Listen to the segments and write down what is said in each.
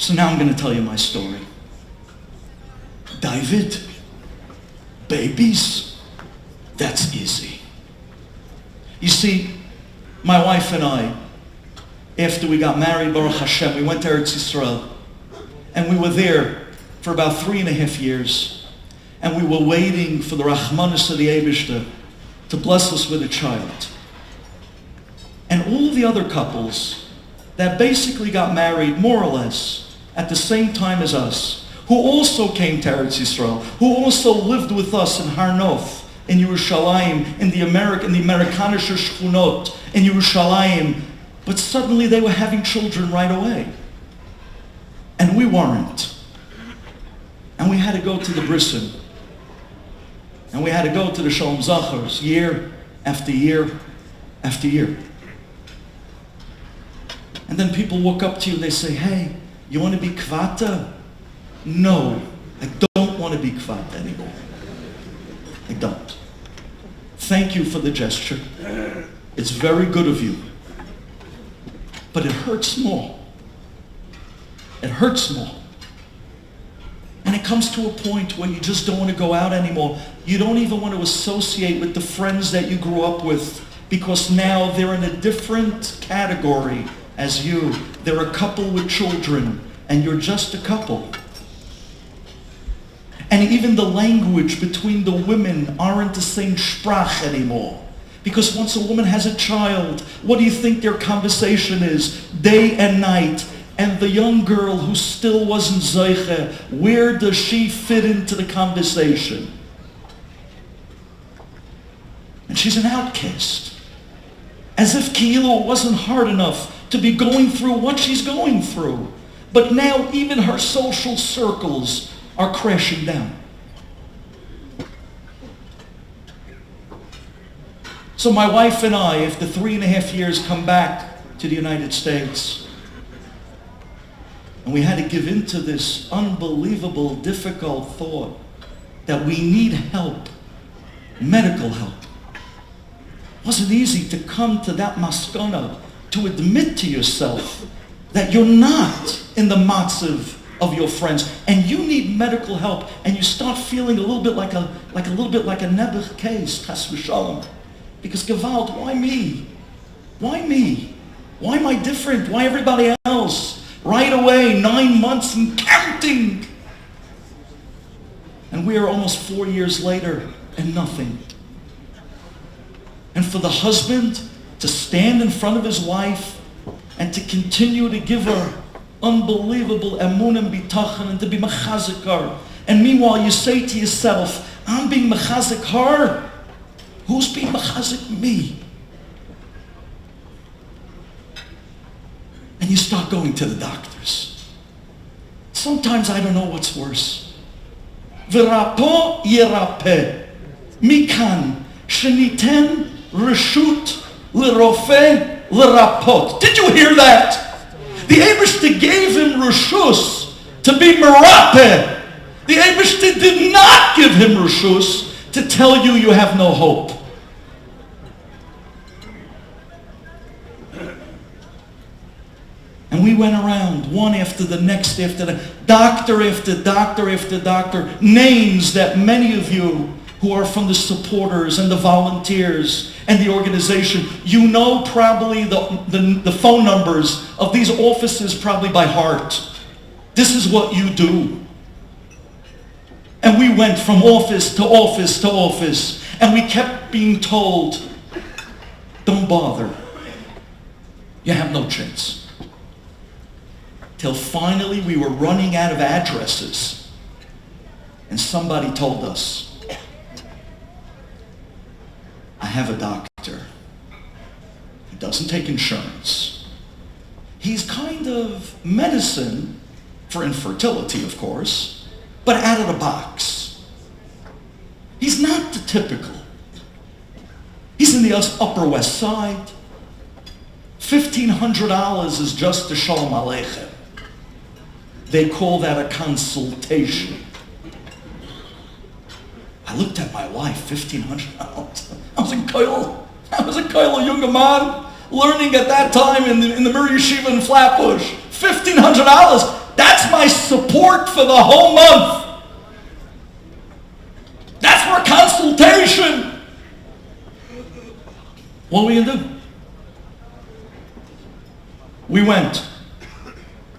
So now I'm going to tell you my story. David, babies, that's easy. You see, my wife and I, after we got married, Baruch Hashem, we went to Eretz Yisrael. And we were there for about 3.5 years. And we were waiting for the Rachmanis of the Eibishter to bless us with a child. And all the other couples that basically got married, more or less, at the same time as us, who also came to Eretz Yisrael, who also lived with us in Har Nof, in Yerushalayim, in the Amerikanische Shchunot, in Yerushalayim, but suddenly they were having children right away. And we weren't. And we had to go to the Brisson. And we had to go to the Shalom Zachars year after year after year. And then people walk up to you and they say, hey, you want to be kvata? No, I don't want to be kvata anymore. I don't. Thank you for the gesture. It's very good of you. But it hurts more. It hurts more. And it comes to a point where you just don't want to go out anymore. You don't even want to associate with the friends that you grew up with, because now they're in a different category as you. They're a couple with children, and you're just a couple. And even the language between the women aren't the same sprach anymore. Because once a woman has a child, what do you think their conversation is? Day and night. And the young girl who still wasn't Zeiche, where does she fit into the conversation? And she's an outcast. As if Kilo wasn't hard enough to be going through what she's going through. But now even her social circles are crashing down. So my wife and I, after 3.5 years, come back to the United States. And we had to give in to this unbelievable, difficult thought that we need help, medical help. It wasn't easy to come to that maskana, to admit to yourself that you're not in the matzav of your friends, and you need medical help, and you start feeling a little bit like a Nebuch case, chas v'shalom. Because Gewalt, why me? Why me? Why am I different? Why everybody else? Right away, 9 months and counting. And we are almost 4 years later and nothing. And for the husband to stand in front of his wife and to continue to give her unbelievable emun and bitachon and to be mechazik her. And meanwhile you say to yourself, I'm being mechazik her. Who's being mechazik me? And you start going to the doctors. Sometimes I don't know what's worse. V'rapo yerape. Mikan sheniten reshut l'rofe l'rapot. Did you hear that? The Eibishter gave him reshus to be merape. The Eibishter did not give him reshus to tell you have no hope. And we went around, one after the next, after the doctor after doctor after doctor, names that many of you who are from the supporters and the volunteers and the organization, you know probably the phone numbers of these offices probably by heart. This is what you do. And we went from office to office to office, and we kept being told, don't bother. You have no chance. Till finally we were running out of addresses. And somebody told us, I have a doctor. He doesn't take insurance. He's kind of medicine for infertility, of course, but out of the box. He's not the typical. He's in the Upper West Side. $1,500 is just a Shalom Aleichem. They call that a consultation. I looked at my wife, $1,500. I was in Koil. I was a Koil younger man, learning at that time in the Mir Yeshiva in Flatbush. $1,500. That's my support for the whole month. That's for consultation. What are we going to do? We went.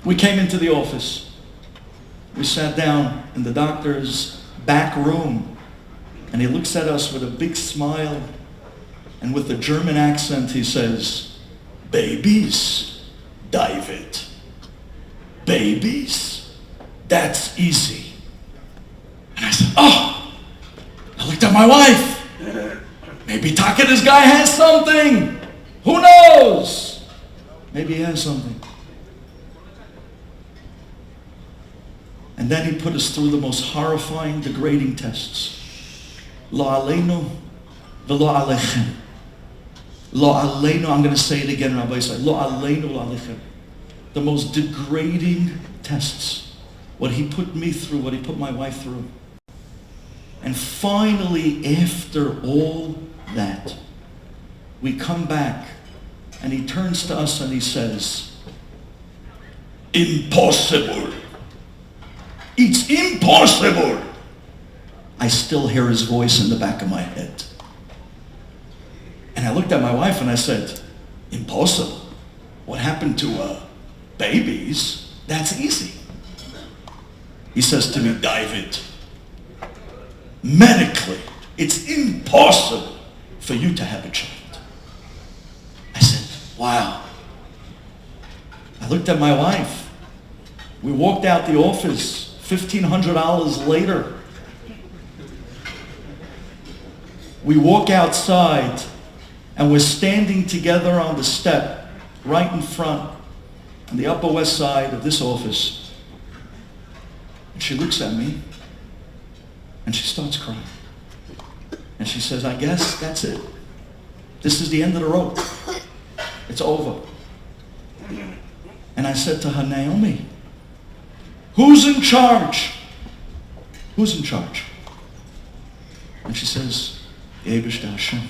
We came into the office. We sat down in the doctor's back room, and he looks at us with a big smile, and with a German accent he says, "Babies, David. Babies, that's easy." And I said, oh, I looked at my wife. Maybe Taka, this guy has something. Who knows? Maybe he has something. And then he put us through the most horrifying, degrading tests. Lo aleinu v'lo alechem. Lo aleinu, I'm going to say it again, Rabbi said, Lo aleinu lo alechem. The most degrading tests. What he put me through, what he put my wife through. And finally, after all that, we come back, and he turns to us and he says, "Impossible. It's impossible." I still hear his voice in the back of my head. And I looked at my wife and I said, "Impossible? What happened to babies? That's easy." He says to me, "David, medically, it's impossible for you to have a child." I said, wow. I looked at my wife. We walked out the office $1,500 later. We walk outside and we're standing together on the step right in front on the Upper West Side of this office. And she looks at me and she starts crying. And she says, "I guess that's it. This is the end of the road. It's over." And I said to her, "Naomi, who's in charge? Who's in charge?" And she says, "The Eibishter Hashem."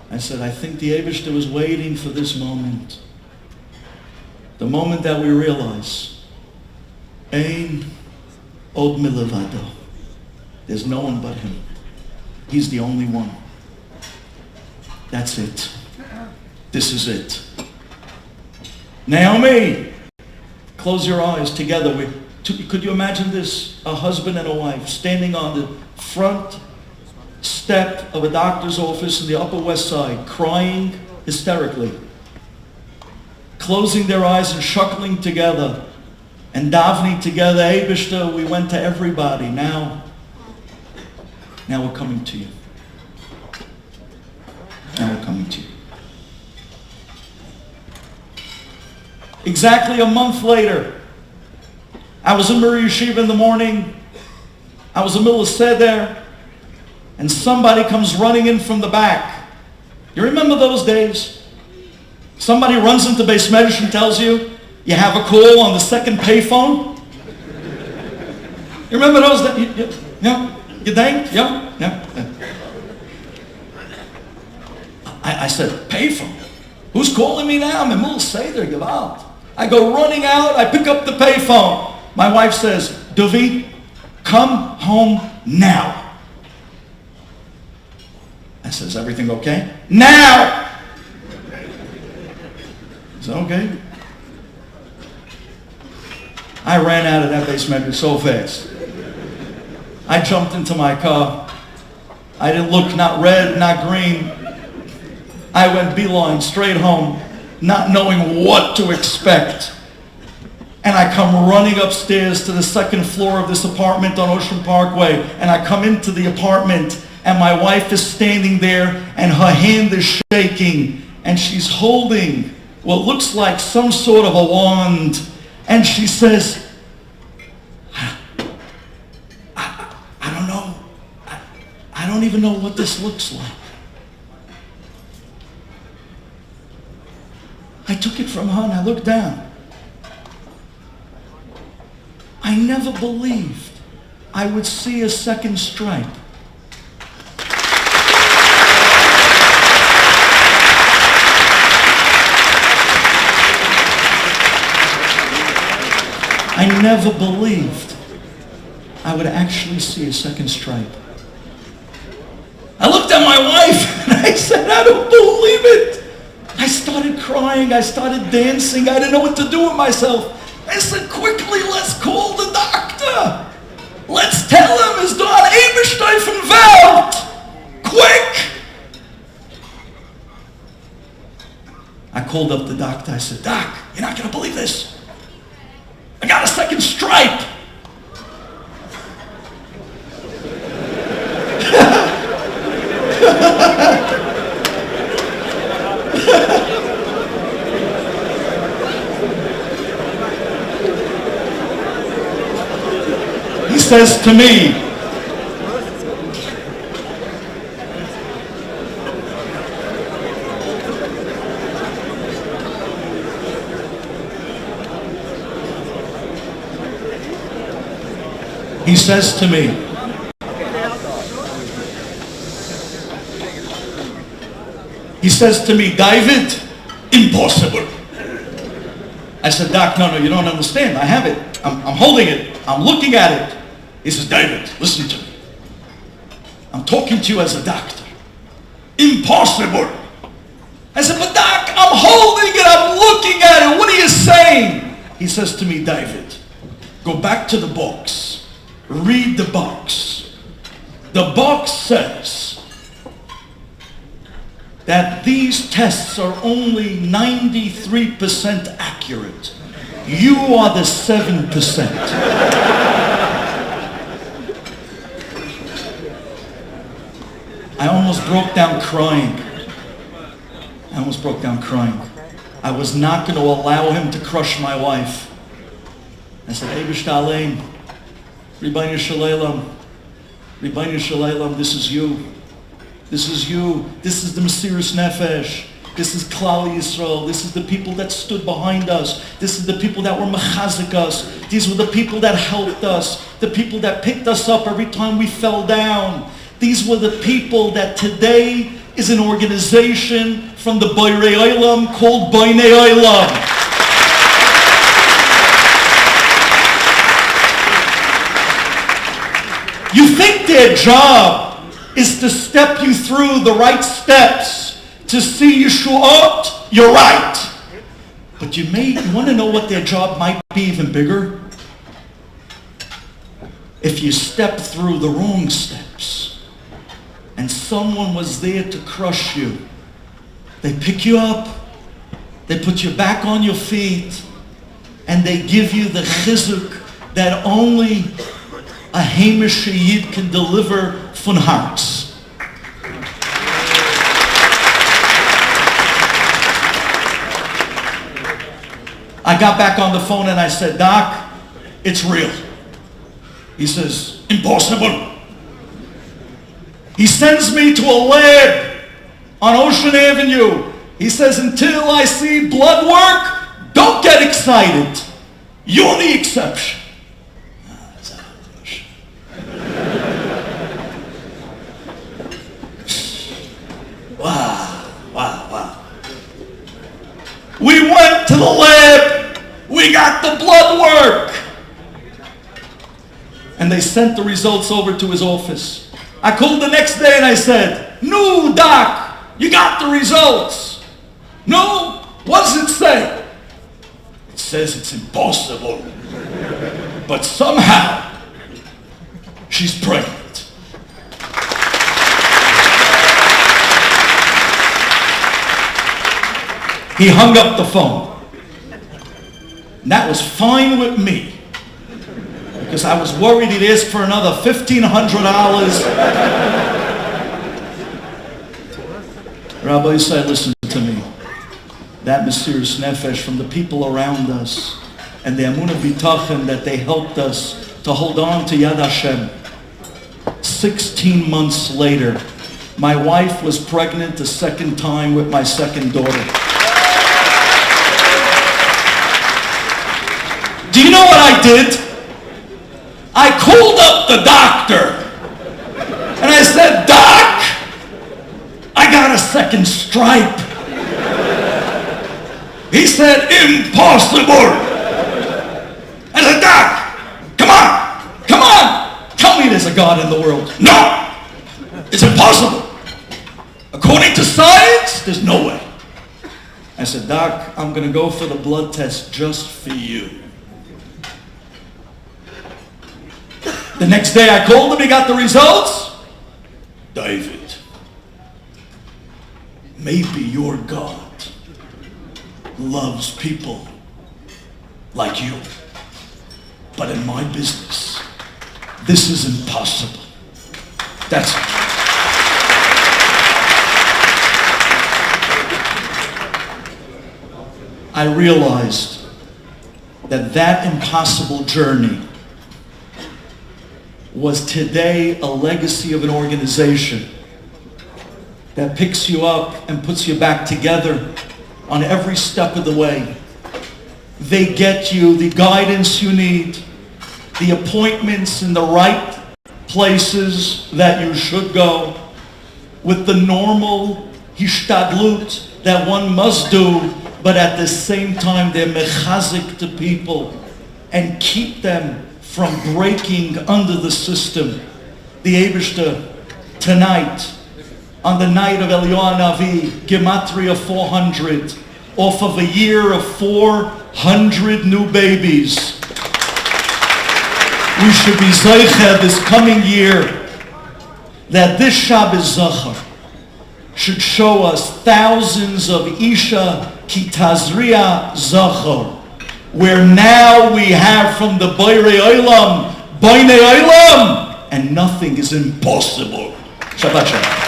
I said, "I think the Eibishter was waiting for this moment. The moment that we realize, Ein od milevado. There's no one but him. He's the only one. That's it. This is it. Naomi, close your eyes together. Could you imagine this? A husband and a wife standing on the front step of a doctor's office in the Upper West Side, crying hysterically, closing their eyes and shuckling together and davening together. Eibishter, we went to everybody. Now we're coming to you. Now we're coming to you. Exactly a month later, I was in Murray Yeshiva in the morning. I was in the middle of Seder, and somebody comes running in from the back. You remember those days? Somebody runs into Beis Medrash and tells you have a call on the second payphone. You remember those days? Yeah. You think? Yeah. I said, "Payphone? Who's calling me now? I'm in the middle of Seder, give out." I go running out, I pick up the payphone. My wife says, "Duvi, come home now." I says, "Everything okay?" "Now!" I said, "Okay." I ran out of that Beis Medrash so fast. I jumped into my car. I didn't look, not red, not green. I went beeline straight home, not knowing what to expect. And I come running upstairs to the second floor of this apartment on Ocean Parkway. And I come into the apartment, and my wife is standing there, and her hand is shaking. And she's holding what looks like some sort of a wand. And she says, I don't know. I don't even know what this looks like. I took it from her and I looked down. I never believed I would see a second stripe. I never believed I would actually see a second stripe. I looked at my wife and I said, I don't believe it. I started crying. I started dancing. I didn't know what to do with myself. I said, quickly, let's call the doctor. Let's tell him it's Don Eberstein from Welt. Quick. I called up the doctor. I said, Doc, you're not going to believe this. I got a second stripe. He says to me, David, impossible. I said, Doc, no, you don't understand. I have it. I'm holding it. I'm looking at it. He says, David, listen to me. I'm talking to you as a doctor. Impossible. I said, but Doc, I'm holding it. I'm looking at it. What are you saying? He says to me, David, go back to the box. Read the box. The box says that these tests are only 93% accurate. You are the 7%. I almost broke down crying. I was not going to allow him to crush my wife. I said, Eibush Ta'alein, Ribbono Shel Olam, this is you. This is you. This is the Mesiras Nefesh. This is Klal Yisrael. This is the people that stood behind us. This is the people that were mechazik us. These were the people that helped us. The people that picked us up every time we fell down. These were the people that today is an organization from the Boirei Olam called Bnei Olam. You think their job is to step you through the right steps to see Yeshuot? You're right. But you want to know what their job might be even bigger? If you step through the wrong steps and someone was there to crush you, they pick you up, they put you back on your feet, and they give you the chizuk that only a Hamish Yid can deliver von hearts. I got back on the phone and I said, Doc, it's real. He says, impossible. He sends me to a lab on Ocean Avenue. He says, until I see blood work, don't get excited. You're the exception. Wow. We went to the lab. We got the blood work. And they sent the results over to his office. I called the next day and I said, no, Doc, you got the results. No? What does it say? It says it's impossible. But somehow, she's pregnant. He hung up the phone. And that was fine with me. Because I was worried he'd ask for another $1,500. Rabbi said, listen to me. That Mesiras Nefesh from the people around us and the Amunah B'tachon that they helped us to hold on to Yad Hashem. 16 months later, my wife was pregnant a second time with my second daughter. Do you know what I did? I called up the doctor and I said, Doc, I got a second stripe. He said, impossible. I said, Doc, God in the world. No! It's impossible. According to science, there's no way. I said, Doc, I'm going to go for the blood test just for you. The next day I called him, he got the results. David, maybe your God loves people like you. But in my business, this is impossible. That's it. I realized that impossible journey was today a legacy of an organization that picks you up and puts you back together on every step of the way. They get you the guidance you need, the appointments in the right places that you should go, with the normal hishtadlut that one must do, but at the same time they're mechazik to people and keep them from breaking under the system. The Eibishter tonight, on the night of Eliyahu Navi, Gematria 400, off of a year of 400 new babies. We should be zeicher this coming year that this Shabbos Zachar should show us thousands of Isha Kitazria Zachar, where now we have from the Boirei Olam, Boinei Olam, and nothing is impossible. Shabbat Shalom.